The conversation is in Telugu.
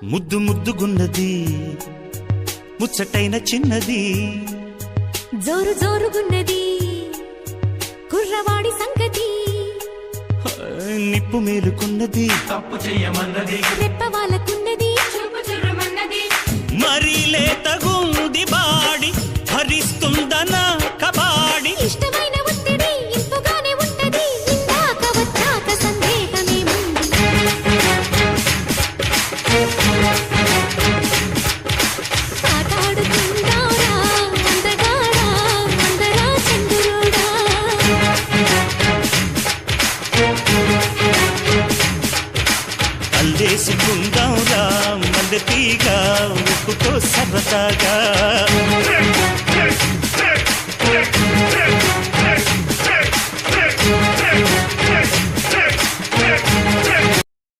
ముద్దు ముద్దుగున్నది ముచ్చటైన చిన్నది జోరు జోరుగున్నది కుర్రవాడి సంగతి నిప్పు మేలుకున్నది తప్పు చెయ్యమన్నది రెప్ప వాళ్ళకున్నది చూపు చుర్రమన్నది మరీ లేతగుంది బాడి భరిస్తుందనా కబాడి ఇష్టమైన ఒత్తిడి ఇంపుగానే ఉంటది ఇందాక వచ్చాక సందేహమేముంది ఆటాడుకుందారా అందగాడా అందరా చంద్రుడా అల్లేసుకుందాంరా మల్లె తీగ ఉప్పుతో సరదాగా